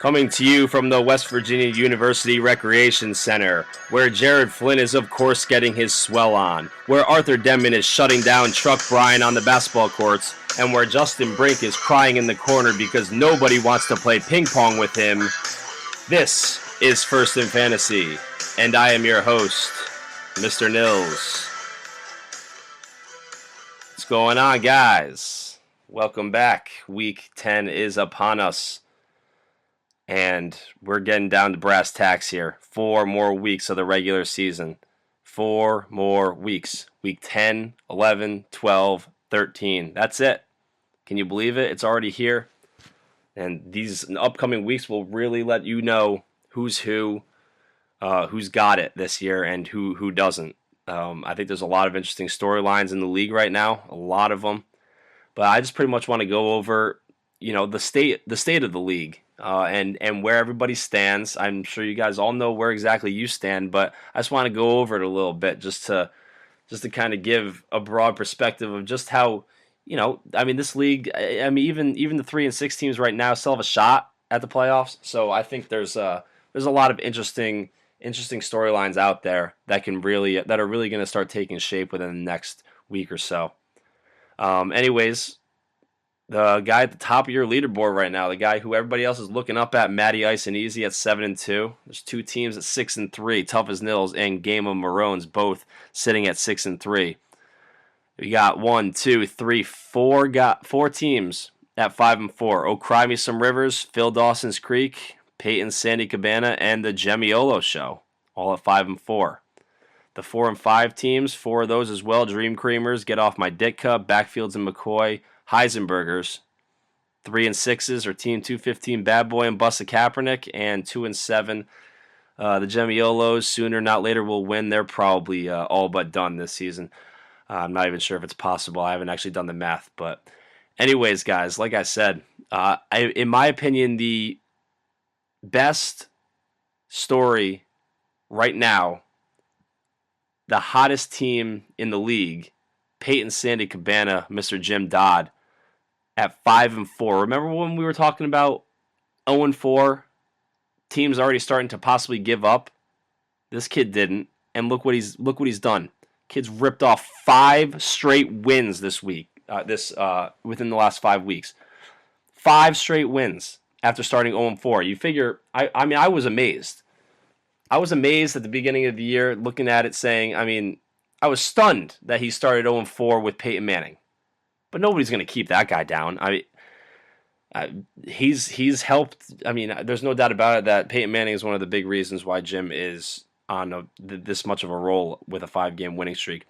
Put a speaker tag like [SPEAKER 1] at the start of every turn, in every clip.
[SPEAKER 1] Coming to you from the West Virginia University Recreation Center, where Jared Flynn is of course getting his swell on, where Arthur Denman is shutting down Chuck Bryan on the basketball courts, and where Justin Brink is crying in the corner because nobody wants to play ping pong with him. This is First in Fantasy, and I am your host, Mr. Nils. What's going on, guys? Welcome back. Week 10 is upon us. And we're getting down to brass tacks here. 4 more weeks of the regular season. 4 more weeks. Week 10, 11, 12, 13. That's it. Can you believe it? It's already here. And these upcoming weeks will really let you know who's who's got it this year and who doesn't. I think there's a lot of interesting storylines in the league right now. A lot of them. But I just pretty much want to go over, the state of the league. And where everybody stands. I'm sure you guys all know where exactly you stand, but I just want to go over it a little bit just to kind of give a broad perspective of just how, this league, even the 3 and 6 teams right now still have a shot at the playoffs. So I think there's a lot of interesting storylines out there that are really going to start taking shape within the next week or so. Anyways, the guy at the top of your leaderboard right now, the guy who everybody else is looking up at, Matty Ice and Easy at 7-2. There's 2 teams at 6-3, Tough as Nils and Game of Maroons, both sitting at 6-3. We got 4 teams at 5-4. Oh, Cry Me Some Rivers, Phil Dawson's Creek, Peyton Sandy Cabana, and the Jemiolo Show, all at 5-4. The 4 and 5 teams, 4 of those as well. Dream Creamers, Get Off My Ditka, Backfields and McCoy, Heisenbergers. 3 and 6s are Team 215 Bad Boy and Busta Kaepernick, and 2 and 7 the Gemiolos. Sooner not later will win. They're probably all but done this season. I'm not even sure if it's possible. I haven't actually done the math, but anyways, guys, like I said, in my opinion, the best story right now, the hottest team in the league, Peyton Sandy Cabana, Mr. Jim Dodd, at 5-4. Remember when we were talking about 0-4? Teams already starting to possibly give up. This kid didn't, and look what he's done. Kid's ripped off 5 straight wins this week. Within the last 5 weeks, 5 straight wins after starting 0-4. You figure? I was amazed. I was amazed at the beginning of the year, looking at it, saying, I was stunned that he started 0-4 with Peyton Manning. But nobody's going to keep that guy down. He's helped. There's no doubt about it that Peyton Manning is one of the big reasons why Jim is on this much of a roll with a 5-game winning streak.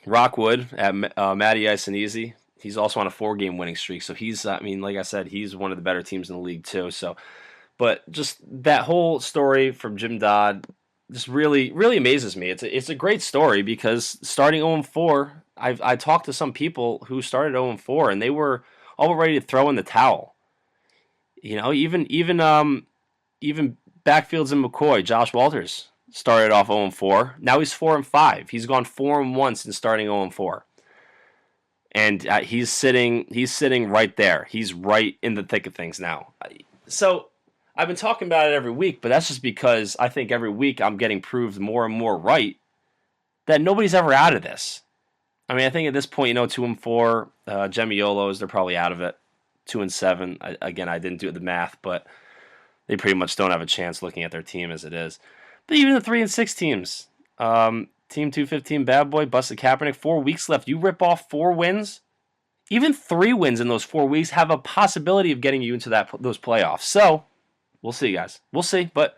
[SPEAKER 1] Rockwood at Matty Ice and Easy, he's also on a 4-game winning streak. So he's, like I said, he's one of the better teams in the league too. So, but just that whole story from Jim Dodd just really, really amazes me. It's a great story because starting 0-4, I talked to some people who started 0-4 and they were all ready to throw in the towel. Even Backfields and McCoy, Josh Walters started off 0-4. Now he's 4-5. He's gone 4-1 since starting 0-4. And he's sitting right there. He's right in the thick of things now. So I've been talking about it every week, but that's just because I think every week I'm getting proved more and more right that nobody's ever out of this. I think at this point, 2-4, Gemiolos, they're probably out of it. 2 and 7. Again, I didn't do the math, but they pretty much don't have a chance looking at their team as it is. But even the 3 and 6 teams, Team 215 Bad Boy, Busta Kaepernick, 4 weeks left. You rip off 4 wins, even 3 wins in those 4 weeks have a possibility of getting you into those playoffs. So we'll see, guys. We'll see, but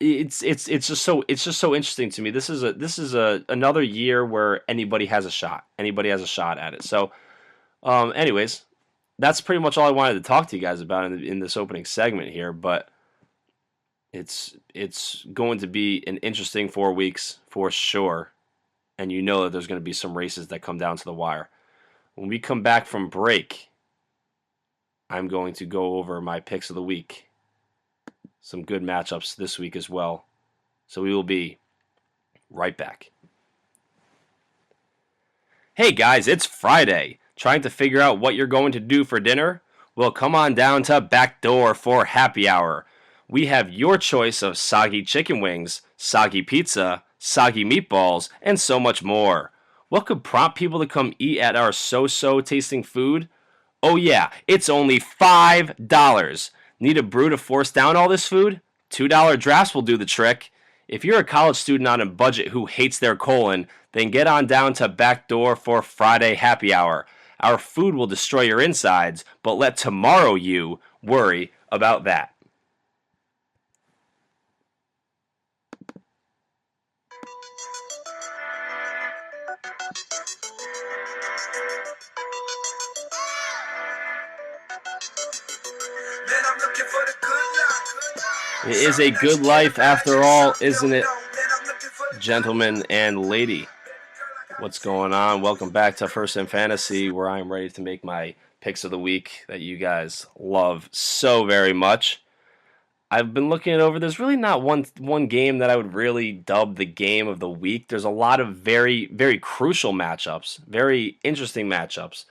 [SPEAKER 1] it's just so interesting to me. This is another year where anybody has a shot. Anybody has a shot at it. So, anyways, that's pretty much all I wanted to talk to you guys about in this opening segment here. But it's going to be an interesting 4 weeks for sure, and that there's going to be some races that come down to the wire. When we come back from break, I'm going to go over my picks of the week. Some good matchups this week as well. So we will be right back. Hey guys, it's Friday. Trying to figure out what you're going to do for dinner? Well, come on down to Backdoor for happy hour. We have your choice of soggy chicken wings, soggy pizza, soggy meatballs, and so much more. What could prompt people to come eat at our so-so tasting food? Oh yeah, it's only $5. Need a brew to force down all this food? $2 drafts will do the trick. If you're a college student on a budget who hates their colon, then get on down to Backdoor for Friday happy hour. Our food will destroy your insides, but let tomorrow you worry about that. It is a good life after all, isn't it, gentlemen and lady? What's going on? Welcome back to First in Fantasy, where I'm ready to make my picks of the week that you guys love so very much. I've been looking it over. There's really not one game that I would really dub the game of the week. There's a lot of very, very crucial matchups, very interesting matchups.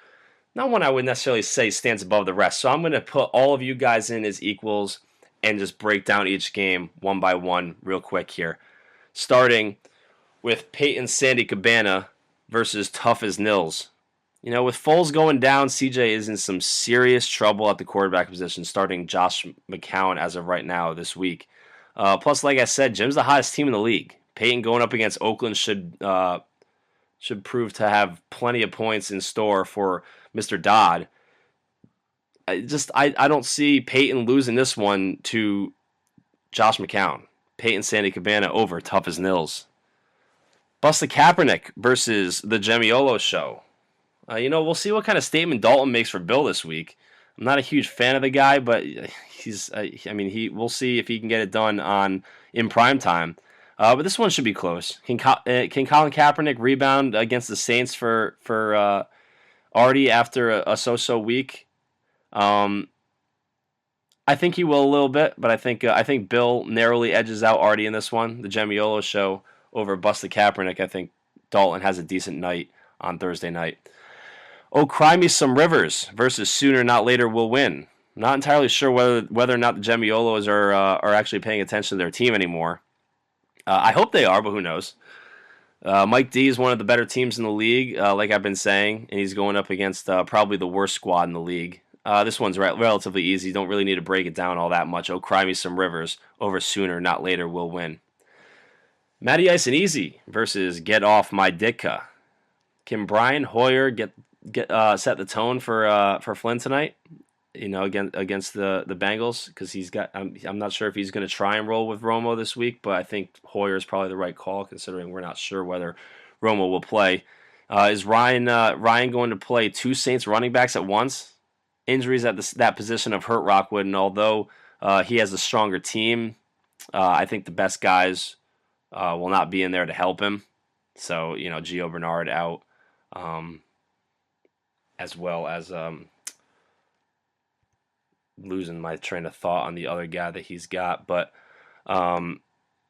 [SPEAKER 1] Not one I would necessarily say stands above the rest. So I'm going to put all of you guys in as equals and just break down each game one by one real quick here. Starting with Peyton Sandy Cabana versus Tough as Nils. You know, with Foles going down, CJ is in some serious trouble at the quarterback position, starting Josh McCown as of right now this week. Plus, like I said, Jim's the hottest team in the league. Peyton going up against Oakland should prove to have plenty of points in store for Mr. Dodd. I don't see Peyton losing this one to Josh McCown. Peyton Sandy Cabana over Tough as Nils. Busta Kaepernick versus the Jemiolo Show. We'll see what kind of statement Dalton makes for Bill this week. I'm not a huge fan of the guy, but we'll see if he can get it done in prime time. But this one should be close. Can Colin Kaepernick rebound against the Saints for Artie after a so-so week? I think he will a little bit, but I think Bill narrowly edges out Artie in this one. The Jemiolo Show over Busta Kaepernick. I think Dalton has a decent night on Thursday night. Oh, cry me some Rivers versus Sooner Not Later will win. Not entirely sure whether or not the Gemiolos are actually paying attention to their team anymore. I hope they are, but who knows? Mike D is one of the better teams in the league, like I've been saying, and he's going up against probably the worst squad in the league. This one's relatively easy. Don't really need to break it down all that much. Oh, cry me some Rivers over Sooner Not Later will win. Matty Ice and Easy versus Get Off My Ditka. Can Brian Hoyer get set the tone for Flynn tonight? Against the Bengals, because he's got. I'm not sure if he's going to try and roll with Romo this week, but I think Hoyer is probably the right call, considering we're not sure whether Romo will play. Is Ryan going to play two Saints running backs at once? Injuries at that position have hurt Rockwood, and although he has a stronger team, I think the best guys will not be in there to help him. So Gio Bernard out. As well as losing my train of thought on the other guy that he's got. But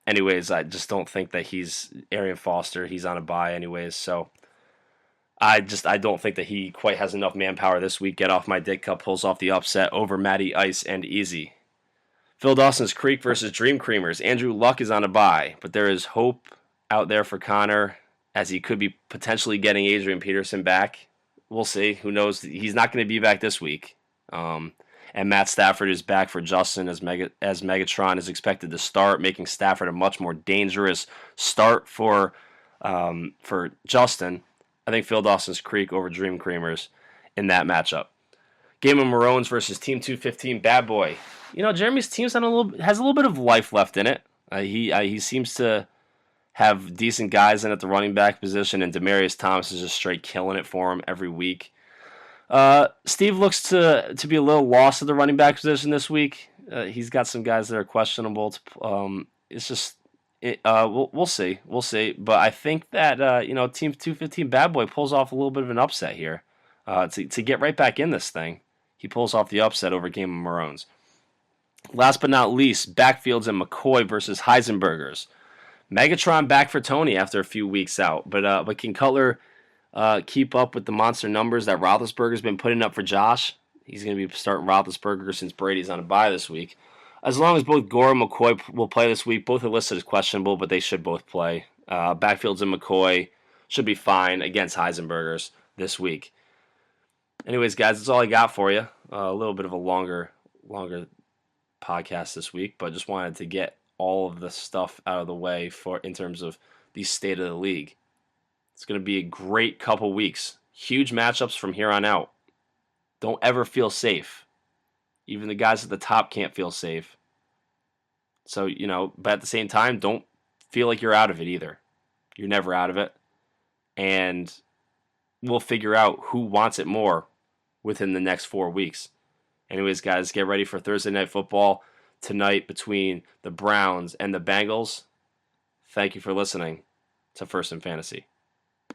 [SPEAKER 1] anyways, I just don't think that he's Arian Foster. He's on a bye anyways. So I don't think that he quite has enough manpower this week. Get Off My Ditka pulls off the upset over Matty Ice and Easy. Phil Dawson's Creek versus Dream Creamers. Andrew Luck is on a bye, but there is hope out there for Connor, as he could be potentially getting Adrian Peterson back. We'll see. Who knows? He's not going to be back this week. And Matt Stafford is back for Justin as Megatron is expected to start, making Stafford a much more dangerous start for Justin. I think Phil Dawson's Creek over Dream Creamers in that matchup. Game of Maroons versus Team 215 Bad Boy. Jeremy's team's has a little bit of life left in it. He seems to have decent guys in at the running back position, and Demaryius Thomas is just straight killing it for him every week. Steve looks to be a little lost at the running back position this week. He's got some guys that are questionable. It's just we'll see. But I think that Team 215 Bad Boy pulls off a little bit of an upset here to get right back in this thing. He pulls off the upset over Game of Maroons. Last but not least, Backfields and McCoy versus Heisenbergers. Megatron back for Tony after a few weeks out, but can Cutler keep up with the monster numbers that Roethlisberger's been putting up for Josh? He's going to be starting Roethlisberger since Brady's on a bye this week. As long as both Gore and McCoy will play this week, both are listed as questionable, but they should both play. Backfields and McCoy should be fine against Heisenbergers this week. Anyways, guys, that's all I got for you. A little bit of a longer podcast this week, but just wanted to get all of the stuff out of the way for in terms of the state of the league. It's going to be a great couple weeks. Huge matchups from here on out. Don't ever feel safe. Even the guys at the top can't feel safe. So, but at the same time, don't feel like you're out of it either. You're never out of it. And we'll figure out who wants it more within the next 4 weeks. Anyways, guys, get ready for Thursday Night Football tonight between the Browns and the Bengals. Thank you for listening to First in Fantasy.